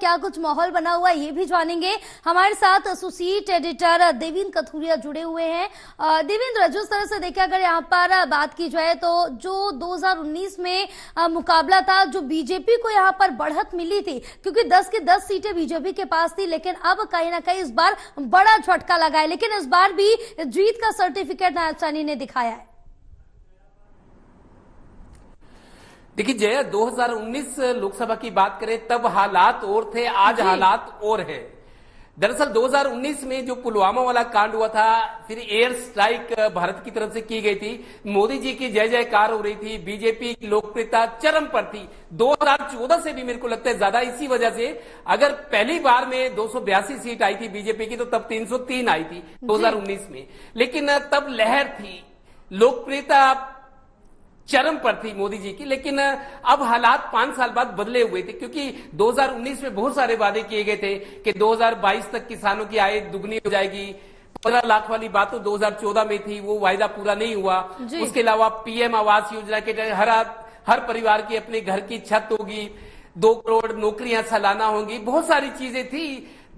क्या कुछ माहौल बना हुआ है ये भी जानेंगे। हमारे साथ एसोसिएट एडिटर देवेंद्र कथुरिया जुड़े हुए हैं। देवेंद्र, जिस तरह से देखा अगर यहाँ पर बात की जाए तो जो 2019 में मुकाबला था, जो बीजेपी को यहाँ पर बढ़त मिली थी क्योंकि 10 की 10 सीटें बीजेपी के पास थी, लेकिन अब कहीं ना कहीं इस बार बड़ा झटका लगा है, लेकिन इस बार भी जीत का सर्टिफिकेट नायब साहनी ने दिखाया है। देखिए जया, 2019 लोकसभा की बात करें तब हालात और थे, आज हालात और हैं। दरअसल 2019 में जो पुलवामा वाला कांड हुआ था, फिर एयर स्ट्राइक भारत की तरफ से की गई थी, मोदी जी की जय जयकार हो रही थी, बीजेपी की लोकप्रियता चरम पर थी। 2014 से भी मेरे को लगता है ज्यादा, इसी वजह से अगर पहली बार में 282 सीट आई थी बीजेपी की तो तब 303 आई थी 2019 में, लेकिन तब लहर थी, लोकप्रियता चरम पर थी मोदी जी की। लेकिन अब हालात 5 साल बाद बदले हुए थे, क्योंकि 2019 में बहुत सारे वादे किए गए थे कि 2022 तक किसानों की आय दुगनी हो जाएगी। 15 लाख वाली बात तो 2014 में थी, वो वायदा पूरा नहीं हुआ। उसके अलावा पीएम आवास योजना के तहत हर परिवार की अपने घर की छत होगी, 2 करोड़ नौकरियां सालाना होंगी, बहुत सारी चीजें थी।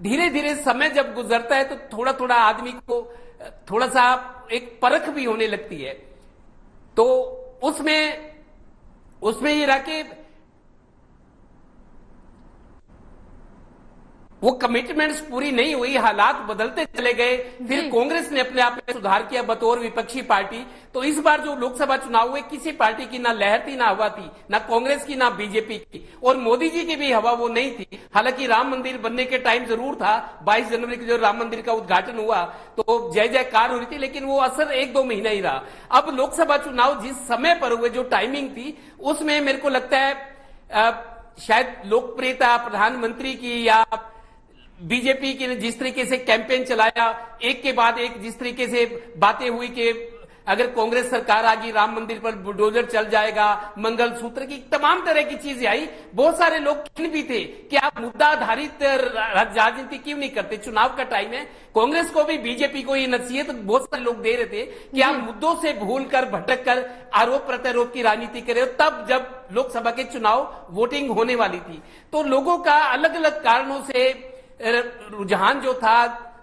धीरे धीरे समय जब गुजरता है तो थोड़ा थोड़ा आदमी को थोड़ा सा एक परख भी होने लगती है। तो उसमें ये रहा कि वो कमिटमेंट्स पूरी नहीं हुई, हालात बदलते चले गए। फिर कांग्रेस ने अपने आप में सुधार किया बतौर विपक्षी पार्टी। तो इस बार जो लोकसभा चुनाव हुए, किसी पार्टी की ना लहर थी, ना हवा थी, ना कांग्रेस की ना बीजेपी की, और मोदी जी की भी हवा वो नहीं थी। हालांकि राम मंदिर बनने के टाइम जरूर था, 22 जनवरी को जो राम मंदिर का उद्घाटन हुआ तो जय जयकार हो रही थी, लेकिन वो असर 1-2 महीना ही रहा। अब लोकसभा चुनाव जिस समय पर हुए, जो टाइमिंग थी, उसमें मेरे को लगता है शायद लोकप्रियता प्रधानमंत्री की या बीजेपी की ने जिस तरीके से कैंपेन चलाया, एक के बाद एक जिस तरीके से बातें हुई कि अगर कांग्रेस सरकार आ गई राम मंदिर पर बुलडोजर चल जाएगा, मंगलसूत्र की तमाम तरह की चीजें आई। बहुत सारे लोग खिन भी थे कि आप मुद्दा आधारित राजनीति क्यों नहीं करते, चुनाव का टाइम है। कांग्रेस को भी बीजेपी को ये नसीहत बहुत सारे लोग दे रहे थे कि आप मुद्दों से भूल कर भटक कर आरोप प्रत्यारोप की राजनीति करे। तब जब लोकसभा के चुनाव वोटिंग होने वाली थी तो लोगों का अलग अलग कारणों से रुझान जो था,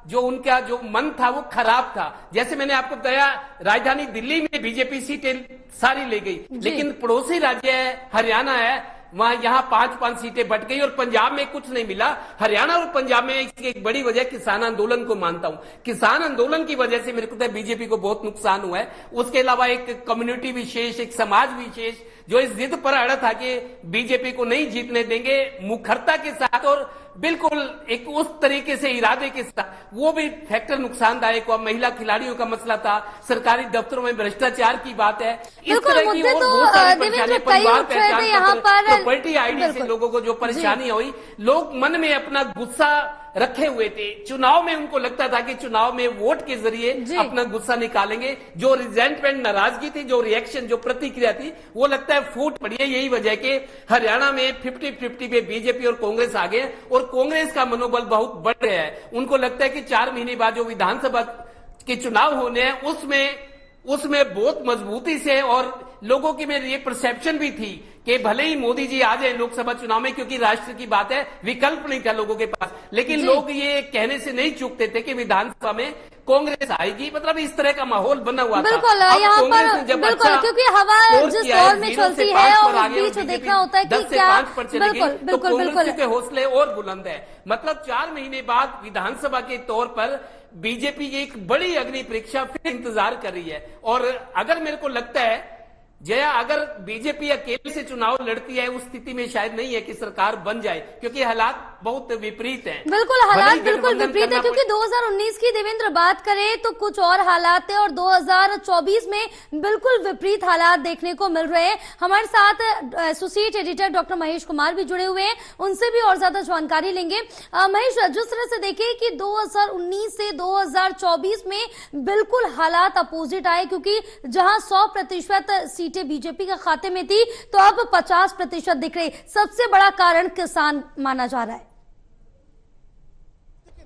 जो उनका जो मन था वो खराब था। जैसे मैंने आपको बताया, राजधानी दिल्ली में बीजेपी सीटें सारी ले गई, लेकिन पड़ोसी राज्य है हरियाणा है, वहां यहाँ 5-5 सीटें बट गई और पंजाब में कुछ नहीं मिला। हरियाणा और पंजाब में इसकी एक बड़ी वजह किसान आंदोलन को मानता हूं। किसान आंदोलन की वजह से मेरे को बीजेपी को बहुत नुकसान हुआ है। उसके अलावा एक कम्युनिटी विशेष, एक समाज विशेष जो इस जिद पर अड़ा था कि बीजेपी को नहीं जीतने देंगे, मुखरता के साथ और बिल्कुल एक उस तरीके से इरादे के साथ, वो भी फैक्टर नुकसानदायक हुआ। महिला खिलाड़ियों का मसला था, सरकारी दफ्तरों में भ्रष्टाचार की बात है, इस तरह की और बहुत सारी परेशानी, परिवार पहचान पत्र, प्रॉपर्टी आईडी से लोगों को जो परेशानी हुई, लोग मन में अपना गुस्सा रखे हुए थे। चुनाव में उनको लगता था कि चुनाव में वोट के जरिए अपना गुस्सा निकालेंगे। जो रिजेंटमेंट, नाराजगी थी, जो रिएक्शन, जो प्रतिक्रिया थी, वो लगता है फूट पड़ी है। यही वजह के हरियाणा में 50-50 पे बीजेपी और कांग्रेस आ गए और कांग्रेस का मनोबल बहुत बढ़ गया है। उनको लगता है कि 4 महीने बाद जो विधानसभा के चुनाव होने हैं उसमें बहुत मजबूती से, और लोगों की मेरी ये परसेप्शन भी थी कि भले ही मोदी जी आ जाए लोकसभा चुनाव में, क्योंकि राष्ट्र की बात है, विकल्प नहीं था लोगों के पास, लेकिन लोग ये कहने से नहीं चूकते थे कि विधानसभा में कांग्रेस आएगी। मतलब इस तरह का माहौल बना हुआ था। बिल्कुल, यहाँ पर बिल्कुल, क्योंकि हवा जिस दौर में चलती है और उस बीच देखना होता है कि क्या, बिल्कुल के हौसले और बुलंद है। मतलब 4 महीने बाद विधानसभा के तौर पर बीजेपी की एक बड़ी अग्नि परीक्षा फिर इंतजार कर रही है। और अगर मेरे को लगता है जया, अगर बीजेपी अकेले से चुनाव लड़ती है, उस स्थिति में शायद नहीं है कि सरकार बन जाए, क्योंकि हालात बहुत विपरीत हैं। बिल्कुल, हालात बिल्कुल विपरीत है, क्योंकि 2019 की देवेंद्र बात करें तो कुछ और हालात है और 2024 में बिल्कुल विपरीत हालात देखने को मिल रहे हैं। हमारे साथ associate editor doctor Mahesh Kumar भी जुड़े हुए हैं, उनसे भी और ज्यादा जानकारी लेंगे। महेश, जिस तरह से देखें कि 2019 से 2024 में बिल्कुल हालात अपोजिट आए, क्योंकि जहां 100% सीटें बीजेपी के खाते में थी तो अब 50% दिख रही। सबसे बड़ा कारण किसान माना जा रहा है।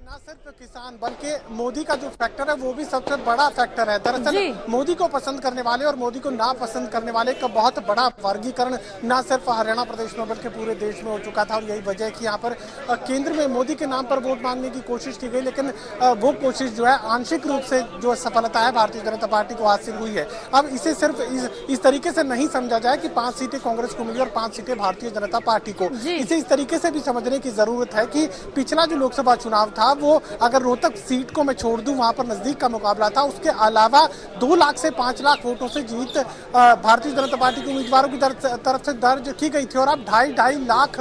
ना सिर्फ किसान बल्कि मोदी का जो फैक्टर है वो भी सबसे बड़ा फैक्टर है। दरअसल मोदी को पसंद करने वाले और मोदी को ना पसंद करने वाले का बहुत बड़ा वर्गीकरण ना सिर्फ हरियाणा प्रदेश में बल्कि पूरे देश में हो चुका था। और यही वजह है कि यहाँ पर केंद्र में मोदी के नाम पर वोट मांगने की कोशिश की गई, लेकिन वो कोशिश जो है आंशिक रूप से जो सफलता है भारतीय जनता पार्टी को हासिल हुई है। अब इसे सिर्फ इस तरीके से नहीं समझा जाए कि 5 सीटें कांग्रेस को मिली और 5 सीटें भारतीय जनता पार्टी को। इसे इस तरीके से भी समझने की जरूरत है कि पिछला जो लोकसभा चुनाव था वो अगर रोहतक सीट को मैं छोड़ दूं, वहां पर नजदीक का मुकाबला था, उसके अलावा 2 लाख से 5 लाख वोटों से जीत भारतीय जनता पार्टी के उम्मीदवारों की तरफ से दर्ज की गई थी। और अब 2.5 लाख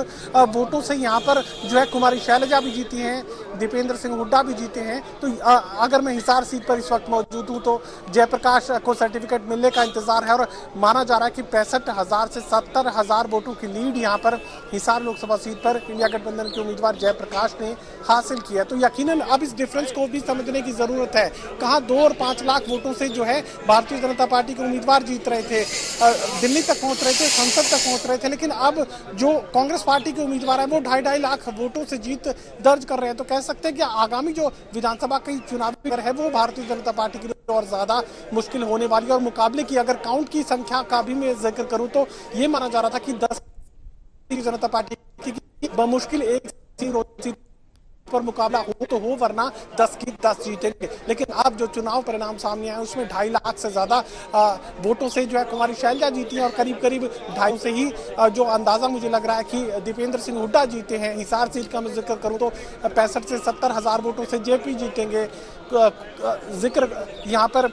वोटों से यहाँ पर जो है कुमारी शैलजा भी जीती हैं, दीपेंद्र सिंह हुड्डा भी जीते हैं। तो अगर मैं हिसार सीट पर इस वक्त मौजूद हूँ तो जयप्रकाश को सर्टिफिकेट मिलने का इंतजार है और माना जा रहा है कि 65,000 से 70,000 वोटों की लीड यहाँ पर हिसार लोकसभा सीट पर इंडिया गठबंधन के उम्मीदवार जयप्रकाश ने हासिल किया। तो यकीनन अब इस डिफरेंस को भी समझने की जरूरत है। कहाँ 2 और 5 लाख वोटों से जो है भारतीय जनता पार्टी के उम्मीदवार जीत रहे थे, दिल्ली तक पहुंच रहे थे, संसद तक पहुंच रहे थे, लेकिन अब जो कांग्रेस पार्टी के उम्मीदवार है वो 2.5 लाख वोटों से जीत दर्ज कर रहे हैं। तो कह सकते हैं कि आगामी जो विधानसभा की चुनावी है वो भारतीय जनता पार्टी के लिए और ज्यादा मुश्किल होने वाली है। और मुकाबले की अगर काउंट की संख्या का भी मैं जिक्र करूं तो ये माना जा रहा था कि 10 जनता पार्टी की बमुश्किल 1 सीट पर मुकाबला हो तो हो, वरना 10 की 10 जीतेंगे। लेकिन अब जो चुनाव परिणाम सामने आए उसमें 2.5 लाख से ज्यादा वोटों से जो है कुमारी शैलजा जीती है और करीब 2.5 से ही जो अंदाजा मुझे लग रहा है कि दीपेंद्र सिंह हुड्डा जीते हैं। हिसार सीट का मैं जिक्र करूं तो 65 से 70,000 वोटों से जेपी जीतेंगे। जिक्र यहाँ पर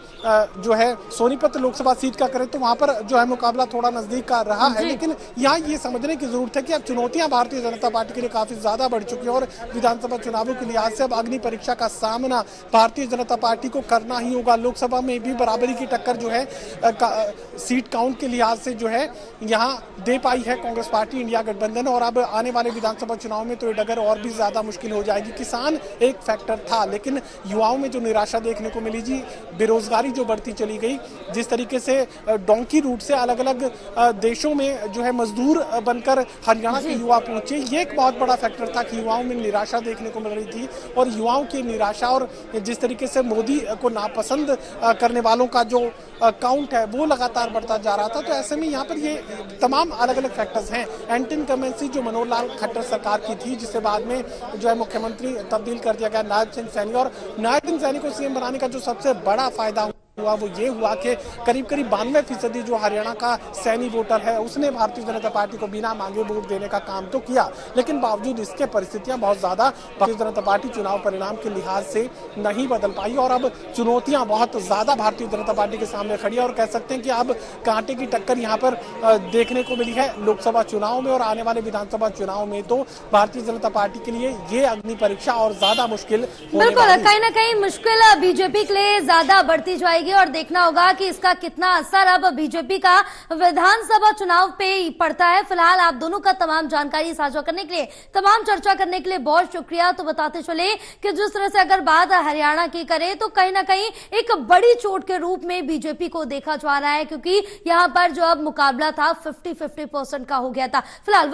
जो है सोनीपत लोकसभा सीट का करें तो वहां पर जो है मुकाबला थोड़ा नजदीक का रहा है। लेकिन यहाँ ये समझने की जरूरत है कि अब चुनौतियां भारतीय जनता पार्टी के लिए काफी ज्यादा बढ़ चुकी है और विधानसभा चुनावों के लिहाज से अब अग्नि परीक्षा का सामना भारतीय जनता पार्टी को करना ही होगा। लोकसभा में भी बराबरी की टक्कर जो है सीट काउंट के लिहाज से जो है यहाँ दे पाई है कांग्रेस पार्टी इंडिया गठबंधन। और अब आने वाले विधानसभा चुनाव में तो ये डगर और भी ज्यादा मुश्किल हो जाएगी। किसान एक फैक्टर था, लेकिन युवाओं में जो निराशा देखने को मिली जी, बेरोजगारी जो बढ़ती चली गई, जिस तरीके से डोंकी रूट से अलग अलग देशों में जो है मजदूर बनकर हरियाणा के युवा पहुंचे, ये एक बहुत बड़ा फैक्टर था कि युवाओं में निराशा देखने को मिल रही थी। और युवाओं की निराशा और जिस तरीके से मोदी को नापसंद करने वालों का जो काउंट है वो लगातार बढ़ता जा रहा था। तो ऐसे में यहाँ पर ये तमाम अलग अलग फैक्टर्स हैं। एंटी इनकम्बेंसी जो मनोहर लाल खट्टर सरकार की थी, जिसे बाद में जो है मुख्यमंत्री तब्दील कर दिया गया नायब सिंह सैनी, और नायब सिंह सैनी को सीएम बनाने का जो सबसे बड़ा फायदा हुआ वो ये हुआ कि करीब 92% जो हरियाणा का सैनी वोटर है उसने भारतीय जनता पार्टी को बिना मांगे वोट देने का काम तो किया। लेकिन बावजूद इसके परिस्थितियां बहुत ज्यादा भारतीय जनता पार्टी चुनाव परिणाम के लिहाज से नहीं बदल पाई और अब चुनौतियां बहुत ज्यादा भारतीय जनता पार्टी के सामने खड़ी है। और कह सकते हैं कि अब कांटे की टक्कर यहाँ पर देखने को मिली है लोकसभा चुनाव में, और आने वाले विधानसभा चुनाव में तो भारतीय जनता पार्टी के लिए ये अग्नि परीक्षा और ज्यादा मुश्किल। बिल्कुल, कहीं ना कहीं मुश्किल बीजेपी के लिए ज्यादा बढ़ती जाएगी और देखना होगा कि इसका कितना असर अब बीजेपी का विधानसभा चुनाव पे पड़ता है। फिलहाल आप दोनों का तमाम जानकारी साझा करने के लिए, तमाम चर्चा करने के लिए बहुत शुक्रिया। तो बताते चले कि जिस तरह से अगर बात हरियाणा की करें तो कहीं ना कहीं एक बड़ी चोट के रूप में बीजेपी को देखा जा रहा है, क्योंकि यहां पर जो अब मुकाबला था 50-50% का हो गया था। फिलहाल